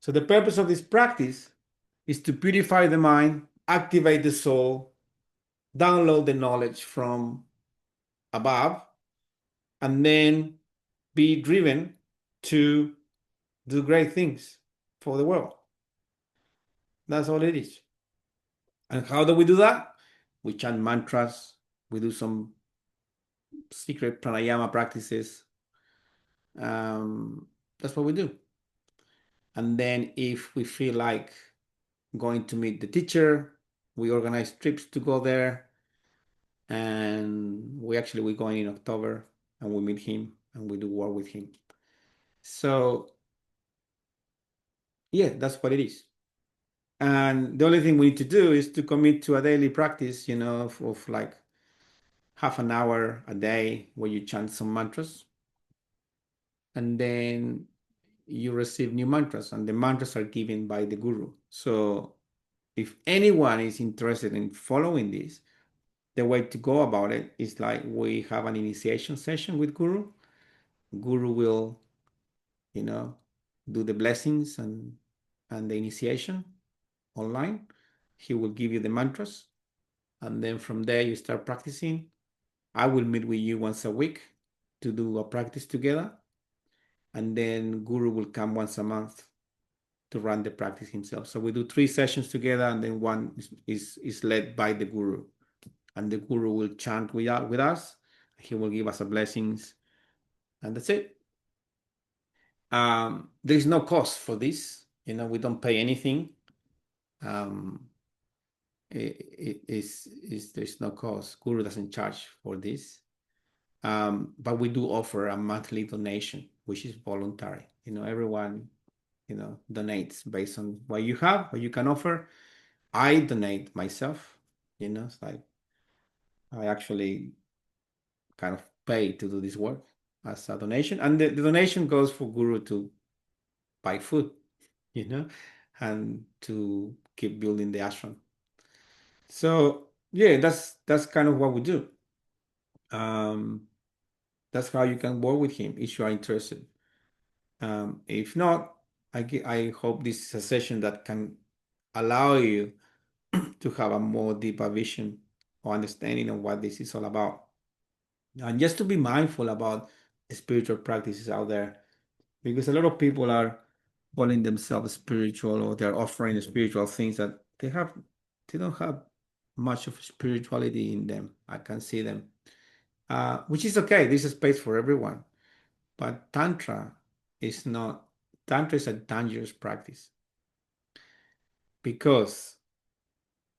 So the purpose of this practice is to purify the mind, activate the soul, download the knowledge from above, and then be driven to do great things for the world. That's all it is. And how do we do that? We chant mantras, we do some secret pranayama practices. That's what we do. And then if we feel like going to meet the teacher, we organize trips to go there. And we're going in October, and we meet him and we do work with him. So yeah, that's what it is. And the only thing we need to do is to commit to a daily practice, of like half an hour a day where you chant some mantras, and then you receive new mantras, and the mantras are given by the guru. So if anyone is interested in following this, the way to go about it is like we have an initiation session with guru. Guru will, you know, do the blessings and the initiation online. He will give you the mantras, and then from there you start practicing. I will meet with you once a week to do a practice together, and then Guru will come once a month to run the practice himself. So we do 3 sessions together, and then one is led by the Guru, and the Guru will chant with us. He will give us a blessings, and that's it. There is no cost for this. We don't pay anything. Um, there's no cost. Guru doesn't charge for this. But we do offer a monthly donation, which is voluntary. Everyone, donates based on what you have, what you can offer. I donate myself. It's like I actually kind of pay to do this work as a donation, and the donation goes for Guru to buy food, you know, and to keep building the ashram. So yeah, that's kind of what we do. Um, that's how you can work with him if you are interested. If not, I hope this is a session that can allow you to have a more deeper vision or understanding of what this is all about. And just to be mindful about spiritual practices out there, because a lot of people are calling themselves spiritual or they're offering spiritual things that they don't have much of spirituality in them. I can see them, which is okay. There's a space for everyone. But is not, Tantra is a dangerous practice because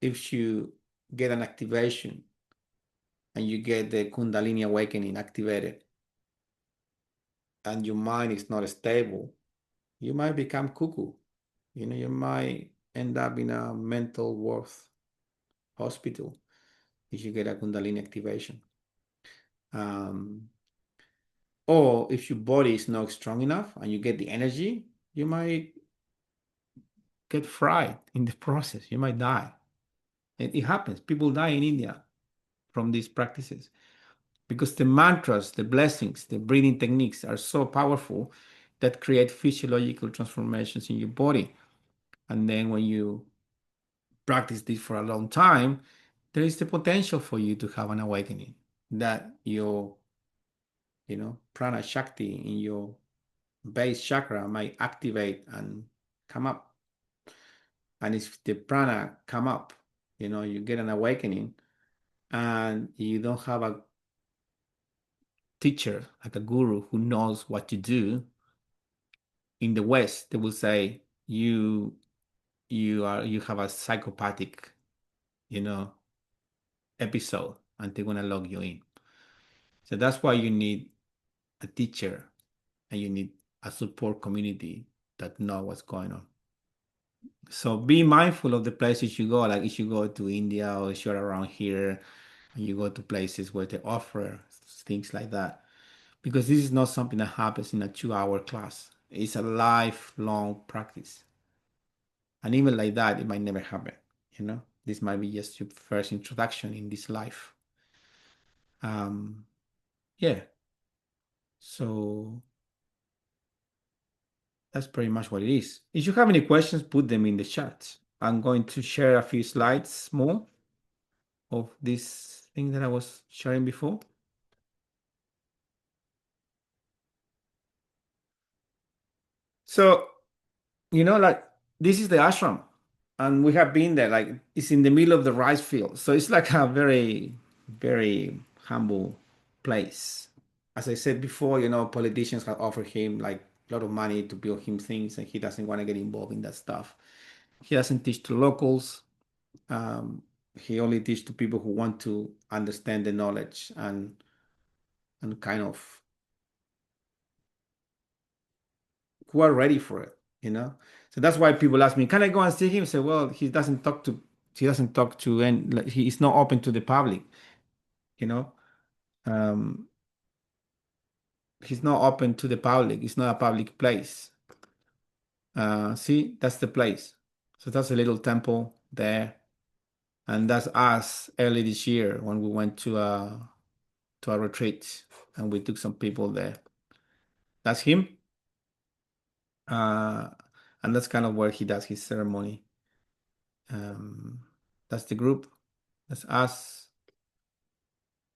if you get an activation and you get the Kundalini awakening activated and your mind is not stable, you might become cuckoo. You might end up in a mental worth hospital if you get a Kundalini activation. Um, or if your body is not strong enough and you get the energy, you might get fried in the process. You might die. It happens. People die in India from these practices because the mantras, the blessings, the breathing techniques are so powerful that create physiological transformations in your body. And then when you practice this for a long time, there is the potential for you to have an awakening that your, prana shakti in your base chakra might activate and come up. And if the prana come up, you get an awakening and you don't have a teacher, like a guru who knows what to do. In the West, they will say you have a psychopathic, you know, episode, and they're gonna log you in. So that's why you need a teacher and you need a support community that know what's going on. So be mindful of the places you go. Like if you go to India or if you're around here and you go to places where they offer things like that. Because this is not something that happens in a 2-hour class. It's a lifelong practice. And even like that, it might never happen. This might be just your first introduction in this life. Um, yeah. So that's pretty much what it is. If you have any questions, put them in the chat. I'm going to share a few slides more of this thing that I was sharing before. So, like this is the ashram, and we have been there. Like it's in the middle of the rice field, so it's like a very, very humble place. As I said before, politicians have offered him like a lot of money to build him things, and he doesn't want to get involved in that stuff. He doesn't teach to locals. He only teach to people who want to understand the knowledge and kind of who are ready for it. So that's why people ask me, can I go and see him? I say, well, he doesn't talk to and like, he is not open to the public, you know. Um, he's not open to the public. It's not a public place. See, that's the place. So that's a little temple there, and that's us early this year when we went to a retreat and we took some people there. That's him, uh, and that's kind of where he does his ceremony. Um, that's the group. That's us.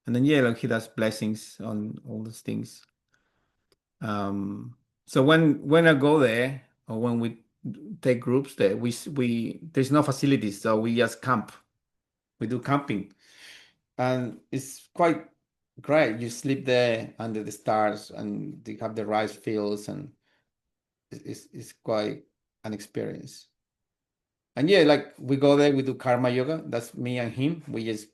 And then yeah, like he does blessings on all those things. So when I go there or when we take groups there, we there's no facilities, so we just camp. We do camping, and it's quite great. You sleep there under the stars, and they have the rice fields, and it's quite an experience. And yeah, like we go there, we do karma yoga. That's me and him. We just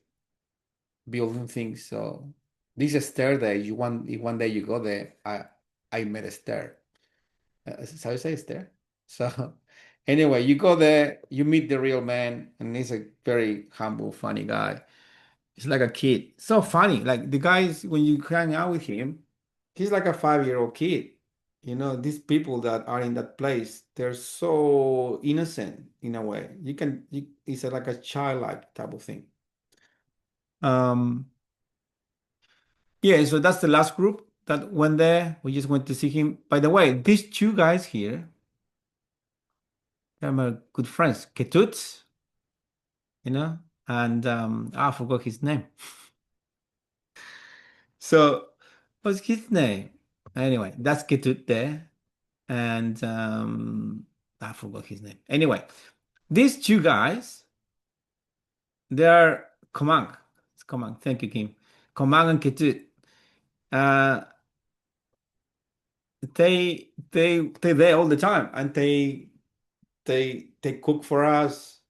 building things. So this is stair there. If one day you go there, I met a stair. Is how you say stair? So anyway, you go there, you meet the real man, and he's a very humble, funny guy. He's like a kid. So funny. Like the guys, when you hang out with him, he's like a 5-year-old kid. These people that are in that place, they're so innocent in a way. It's like a childlike type of thing. Um, Yeah, so that's the last group that went there. We just went to see him. By the way, these two guys here, they're my good friends. Ketuts, you know, and I forgot his name. So what's his name? Anyway, that's Ketut there, and I forgot his name. Anyway, these two guys, they are Komang. It's Komang. Thank you, Kim. Komang and Ketut. Uh, they there all the time, and they cook for us.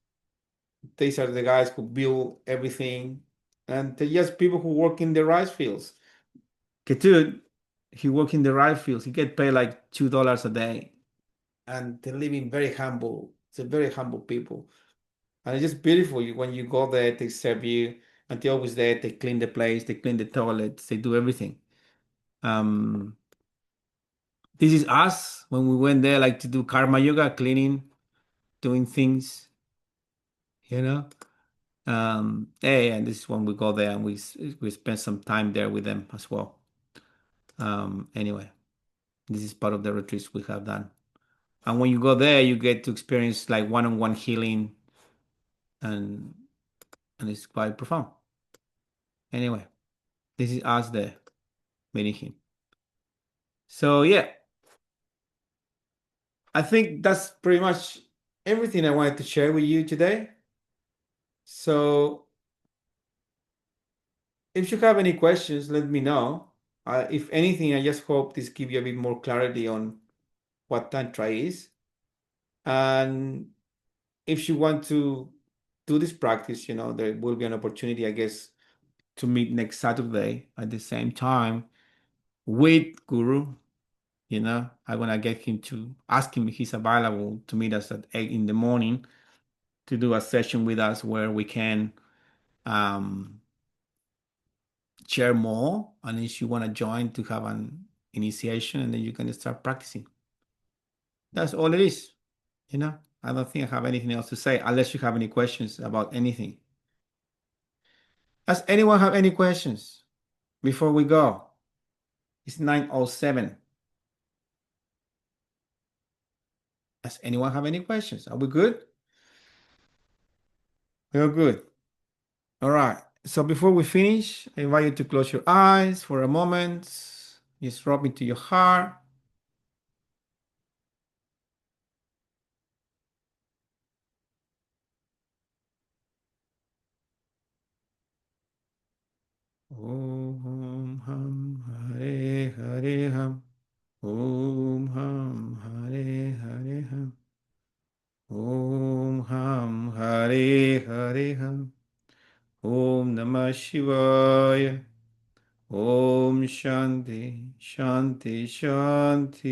These are the guys who build everything, and they're just people who work in the rice fields. Ketut, he work in the rice fields. He get paid like $2 a day, and they live in very humble. It's a very humble people, and it's just beautiful. When you go there, they serve you, and they're always there. They clean the place, they clean the toilets, they do everything. Um, this is us when we went there, like to do karma yoga, cleaning, doing things, you know. Yeah, and this is when we go there and we spend some time there with them as well. Anyway, this is part of the retreats we have done. And when you go there, you get to experience like one-on-one healing, and it's quite profound. Anyway, this is us there meeting him. So yeah, I think that's pretty much everything I wanted to share with you today. So if you have any questions, let me know. If anything, I just hope this give you a bit more clarity on what Tantra is. And if you want to do this practice, there will be an opportunity, I guess, to meet next Saturday at the same time with Guru. I'm gonna get him to ask him if he's available to meet us at 8 in the morning to do a session with us where we can um, share more. And if you want to join to have an initiation, and then you can start practicing. That's all it is. I don't think I have anything else to say unless you have any questions about anything. Does anyone have any questions before we go? It's 9:07. Does anyone have any questions? Are we good? We're good. All right. So before we finish, I invite you to close your eyes for a moment. Just drop into your heart. Om Ham Hare Hare Ham. Om Ham Hare Hare Ham. Om Ham Hare Hare Ham. Om Namah Shivaya. Om Shanti Shanti Shanti.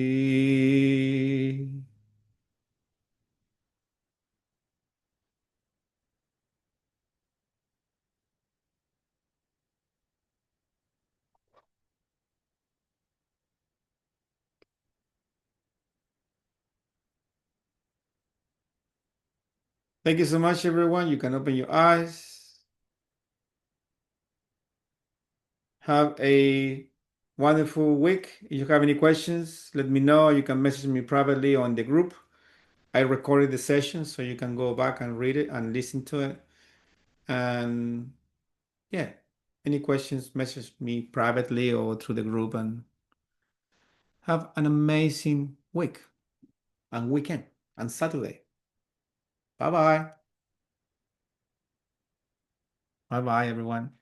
Thank you so much, everyone. You can open your eyes. Have a wonderful week. If you have any questions, let me know. You can message me privately on the group. I recorded the session, so you can go back and read it and listen to it. And yeah, any questions, message me privately or through the group, and have an amazing week and weekend and Saturday. Bye bye. Bye bye, everyone.